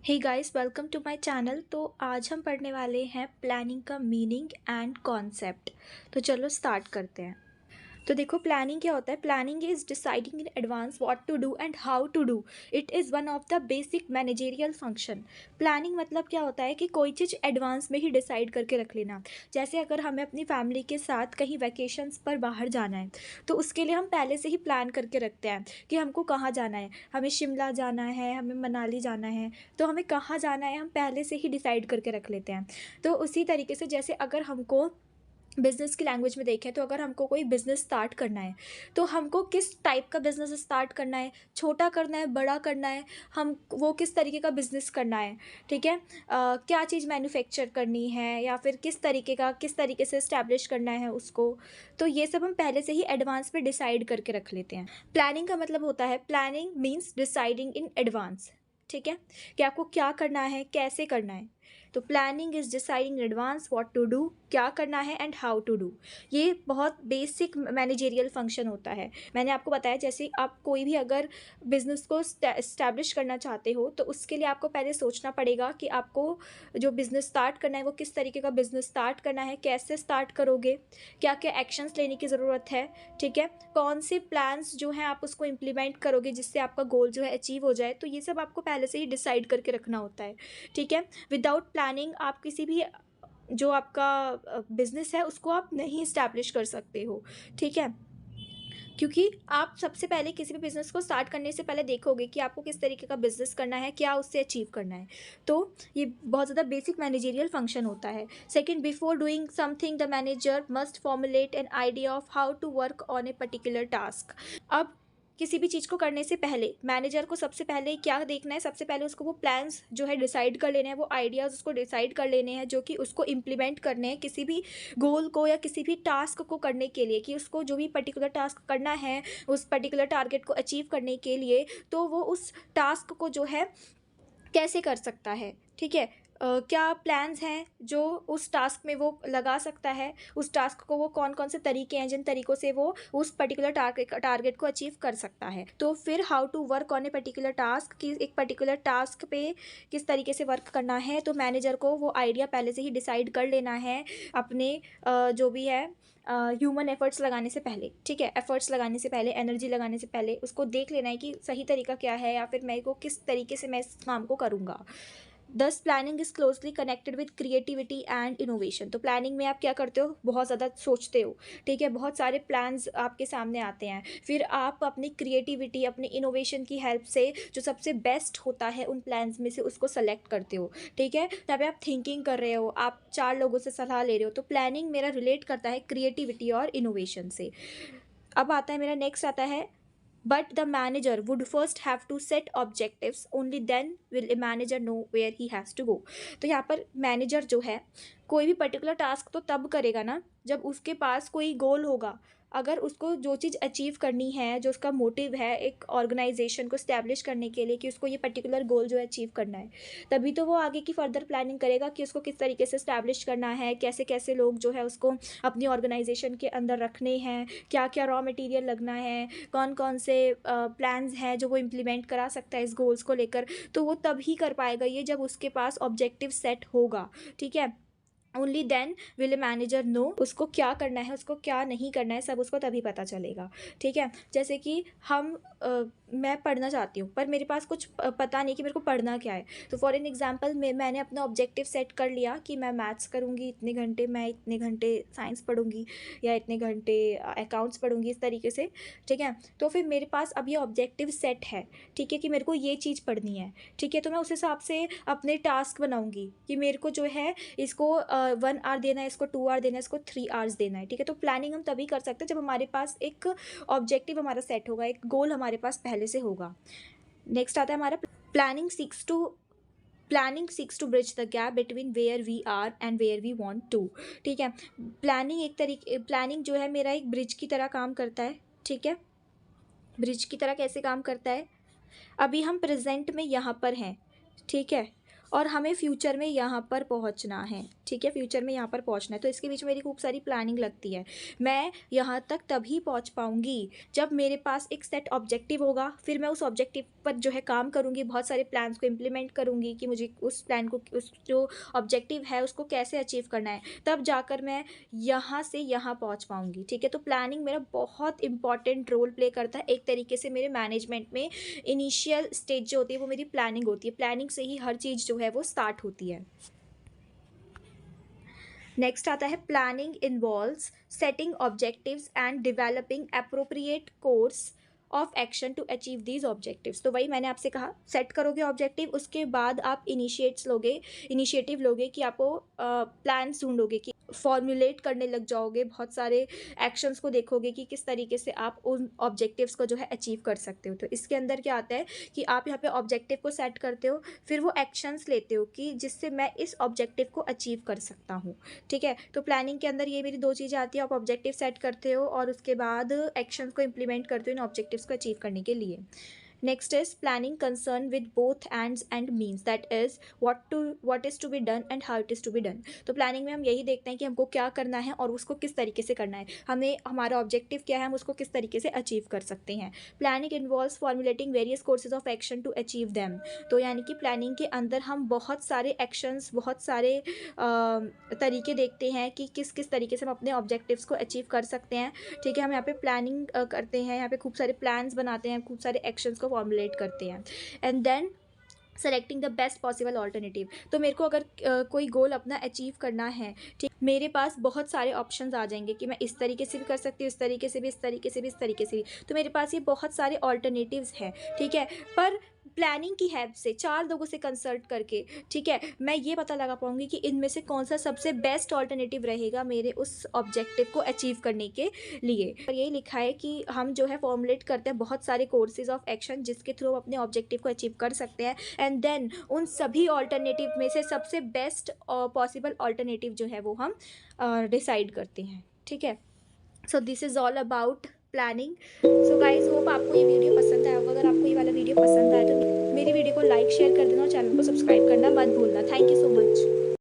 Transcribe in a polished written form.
Hey guys, welcome to my channel. तो आज हम पढ़ने वाले हैं प्लानिंग का मीनिंग एंड कॉन्सेप्ट। तो चलो स्टार्ट करते हैं। तो देखो, प्लानिंग क्या होता है। Planning is deciding in advance what to do and how to do it is one of the basic managerial function. Planning मतलब क्या होता है कि कोई चीज़ एडवांस में ही डिसाइड करके रख लेना। जैसे अगर हमें अपनी फैमिली के साथ कहीं वैकेशंस पर बाहर जाना है, तो उसके लिए हम पहले से ही प्लान करके रखते हैं कि हमको कहाँ जाना है। हमें शिमला जाना है, हमें मनाली जाना है, तो हमें कहाँ जाना है हम पहले से ही डिसाइड करके रख लेते हैं। तो उसी तरीके से जैसे अगर हमको बिज़नेस की लैंग्वेज में देखें, तो अगर हमको कोई बिज़नेस स्टार्ट करना है, तो हमको किस टाइप का बिज़नेस स्टार्ट करना है, छोटा करना है, बड़ा करना है, हम वो किस तरीके का बिज़नेस करना है। ठीक है, क्या चीज़ मैन्युफैक्चर करनी है, या फिर किस तरीके से इस्टेब्लिश करना है उसको। तो ये सब हम पहले से ही एडवांस में डिसाइड करके रख लेते हैं। प्लानिंग का मतलब होता है, planning means deciding in advance. ठीक है, कि आपको क्या करना है, कैसे करना है। तो planning is deciding in advance what to do, क्या करना है एंड हाउ टू डू। ये बहुत बेसिक मैनेजेरियल फंक्शन होता है। मैंने आपको बताया, जैसे आप कोई भी अगर बिजनेस को इस्टेब्लिश करना चाहते हो, तो उसके लिए आपको पहले सोचना पड़ेगा कि आपको जो बिज़नेस स्टार्ट करना है वो किस तरीके का बिज़नेस स्टार्ट करना है, कैसे स्टार्ट करोगे, क्या क्या एक्शंस लेने की ज़रूरत है। ठीक है, कौन से प्लान्स जो हैं आप उसको इम्प्लीमेंट करोगे जिससे आपका गोल जो है अचीव हो जाए। तो ये सब आपको पहले से ही डिसाइड करके रखना होता है। ठीक है, विदाउट प्लानिंग आप किसी भी जो आपका बिज़नेस है उसको आप नहीं इस्टेब्लिश कर सकते हो। ठीक है, क्योंकि आप सबसे पहले किसी भी बिज़नेस को स्टार्ट करने से पहले देखोगे कि आपको किस तरीके का बिज़नेस करना है, क्या उससे अचीव करना है। तो ये बहुत ज़्यादा बेसिक मैनेजेरियल फंक्शन होता है। Second, before doing something the manager must formulate an idea of how to work on a particular task. अब किसी भी चीज़ को करने से पहले मैनेजर को सबसे पहले क्या देखना है, सबसे पहले उसको वो प्लान्स जो है डिसाइड कर लेने हैं, वो आइडियाज़ उसको डिसाइड कर लेने हैं जो कि उसको इम्प्लीमेंट करने हैं किसी भी गोल को या किसी भी टास्क को करने के लिए, कि उसको जो भी पर्टिकुलर टास्क करना है उस पर्टिकुलर टारगेट को अचीव करने के लिए, तो वो उस टास्क को जो है कैसे कर सकता है। ठीक है, क्या प्लान्स हैं जो उस टास्क में वो लगा सकता है, उस टास्क को वो कौन कौन से तरीके हैं जिन तरीक़ों से वो उस पर्टिकुलर टारगेट को अचीव कर सकता है। तो फिर how to work on a particular task, कि एक पर्टिकुलर टास्क पे किस तरीके से वर्क करना है। तो मैनेजर को वो आइडिया पहले से ही डिसाइड कर लेना है अपने जो भी है ह्यूमन एफर्ट्स लगाने से पहले। ठीक है, एफर्ट्स लगाने से पहले, एनर्जी लगाने से पहले उसको देख लेना है कि सही तरीका क्या है, या फिर मैं को किस तरीके से मैं इस काम को करूँगा। दस planning is closely connected with creativity and innovation. तो प्लानिंग में आप क्या करते हो, बहुत ज़्यादा सोचते हो। ठीक है, बहुत सारे प्लान्स आपके सामने आते हैं, फिर आप अपनी क्रिएटिविटी, अपनी इनोवेशन की हेल्प से जो सबसे बेस्ट होता है उन प्लान्स में से उसको सेलेक्ट करते हो। ठीक है, तब पे आप थिंकिंग कर रहे हो, आप चार लोगों से सलाह ले रहे हो। तो प्लानिंग मेरा रिलेट करता है क्रिएटिविटी और इनोवेशन से। अब आता है मेरा नेक्स्ट आता है, but the manager would first have to set objectives, only then will a manager know where he has to go। तो यहाँ पर मैनेजर जो है कोई भी पर्टिकुलर टास्क तो तब करेगा ना जब उसके पास कोई गोल होगा। अगर उसको जो चीज़ अचीव करनी है, जो उसका मोटिव है एक ऑर्गेनाइजेशन को स्टैब्लिश करने के लिए, कि उसको ये पर्टिकुलर गोल जो है अचीव करना है, तभी तो वो आगे की फर्दर प्लानिंग करेगा कि उसको किस तरीके से स्टैब्लिश करना है, कैसे कैसे लोग जो है उसको अपनी ऑर्गेनाइजेशन के अंदर रखने हैं, क्या क्या रॉ मटेरियल लगना है, कौन कौन से प्लान्स हैं जो वो इम्प्लीमेंट करा सकता है इस गोल्स को लेकर। तो वो तभी कर पाएगा ये जब उसके पास ऑब्जेक्टिव सेट होगा। ठीक है, only then will a manager know उसको क्या करना है, उसको क्या नहीं करना है, सब उसको तभी पता चलेगा। ठीक है, जैसे कि मैं पढ़ना चाहती हूँ पर मेरे पास कुछ पता नहीं कि मेरे को पढ़ना क्या है। तो फॉर एन एग्जांपल मैंने अपना ऑब्जेक्टिव सेट कर लिया कि मैं मैथ्स करूँगी इतने घंटे, मैं इतने घंटे साइंस पढ़ूँगी, या इतने घंटे अकाउंट्स पढ़ूँगी, इस तरीके से। ठीक है, तो फिर मेरे पास अब ये ऑब्जेक्टिव सेट है। ठीक है, कि मेरे को ये चीज़ पढ़नी है। ठीक है, तो मैं उस हिसाब से अपने टास्क बनाऊँगी कि मेरे को जो है इसको 1 आवर देना है, इसको 2 आवर देना है, इसको 3 आवर्स देना है। ठीक है, तो प्लानिंग हम तभी कर सकते हैं जब हमारे पास एक ऑब्जेक्टिव हमारा सेट होगा, एक गोल हमारे पास पहले से होगा। नेक्स्ट आता है हमारा planning seeks to bridge the gap between where we are and where we want to. ठीक है, प्लानिंग जो है मेरा एक ब्रिज की तरह काम करता है। ठीक है, ब्रिज की तरह कैसे काम करता है, अभी हम प्रेजेंट में यहाँ पर हैं। ठीक है, और हमें फ्यूचर में यहाँ पर पहुँचना है, ठीक है, फ्यूचर में यहाँ पर पहुँचना है। तो इसके बीच मेरी खूब सारी प्लानिंग लगती है। मैं यहाँ तक तभी पहुँच पाऊँगी जब मेरे पास एक सेट ऑब्जेक्टिव होगा, फिर मैं उस ऑब्जेक्टिव पर जो है काम करूँगी, बहुत सारे प्लान्स को इम्प्लीमेंट करूँगी कि मुझे उस प्लान को, उस जो ऑब्जेक्टिव है उसको कैसे अचीव करना है, तब जाकर मैं यहाँ से यहाँ पहुँच पाऊँगी, ठीक है। तो प्लानिंग मेरा बहुत इंपॉर्टेंट रोल प्ले करता है एक तरीके से मेरे मैनेजमेंट में। इनिशियल स्टेज जो होती है वो मेरी प्लानिंग होती है, प्लानिंग से ही हर चीज़ जो है वो स्टार्ट होती है। नेक्स्ट आता है planning involves setting objectives and developing appropriate course of action to achieve these objectives. तो वही मैंने आपसे कहा, सेट करोगे ऑब्जेक्टिव, उसके बाद आप इनिशिएटिव लोगे कि आपको प्लान्स ढूंढोगे, कि फॉर्मुलेट करने लग जाओगे, बहुत सारे एक्शंस को देखोगे कि किस तरीके से आप उन ऑब्जेक्टिव्स को जो है अचीव कर सकते हो। तो इसके अंदर क्या आता है कि आप यहाँ पे ऑब्जेक्टिव को सेट करते हो, फिर वो एक्शंस लेते हो कि जिससे मैं इस ऑब्जेक्टिव को अचीव कर सकता हूँ, ठीक है। तो प्लानिंग के अंदर ये मेरी दो चीज़ें आती है, आप ऑब्जेक्टिव सेट करते हो और उसके बाद एक्शंस को इम्प्लीमेंट करते हो इन ऑब्जेक्टिव्स को अचीव करने के लिए। Next is planning concern with both ends and means, that is what is to be done and how it is to be done. तो प्लानिंग में हम यही देखते हैं कि हमको क्या करना है और उसको किस तरीके से करना है, हमें हमारा ऑब्जेक्टिव क्या है, हम उसको किस तरीके से अचीव कर सकते हैं। Planning involves formulating various courses of action to achieve them. तो यानी कि प्लानिंग के अंदर हम बहुत सारे एक्शंस, बहुत सारे तरीके देखते हैं कि किस किस तरीके से हम अपने ऑब्जेक्टिव्स को अचीव कर सकते हैं, ठीक है। हम यहाँ पे प्लानिंग करते हैं, यहाँ पे खूब सारे प्लान्स बनाते हैं, खूब सारे एक्शंस को फॉर्मुलेट करते हैं, and then selecting the best possible alternative. तो मेरे को अगर कोई गोल अपना अचीव करना है, ठीक, मेरे पास बहुत सारे ऑप्शंस आ जाएंगे कि मैं इस तरीके से भी कर सकती हूँ, इस तरीके से भी, इस तरीके से भी, इस तरीके से भी। तो मेरे पास ये बहुत सारे ऑल्टरनेटिव्स हैं, ठीक है। पर प्लानिंग की हेल्प से 4 लोगों से कंसल्ट करके, ठीक है, मैं ये पता लगा पाऊँगी कि इनमें से कौन सा सबसे बेस्ट ऑल्टरनेटिव रहेगा मेरे उस ऑब्जेक्टिव को अचीव करने के लिए। और यही लिखा है कि हम जो है फॉर्मुलेट करते हैं बहुत सारे कोर्सेज ऑफ एक्शन जिसके थ्रू हम अपने ऑब्जेक्टिव को अचीव कर सकते हैं, एंड देन उन सभी ऑल्टरनेटिव में से सबसे बेस्ट पॉसिबल ऑल्टरनेटिव जो है वो हम डिसाइड करते हैं, ठीक है। So this is all about planning. So guys hope आपको ये वीडियो पसंद आया होगा। अगर आपको ये वाला वीडियो पसंद आया तो मेरी वीडियो को लाइक शेयर कर देना और चैनल को सब्सक्राइब करना मत भूलना। Thank you so much.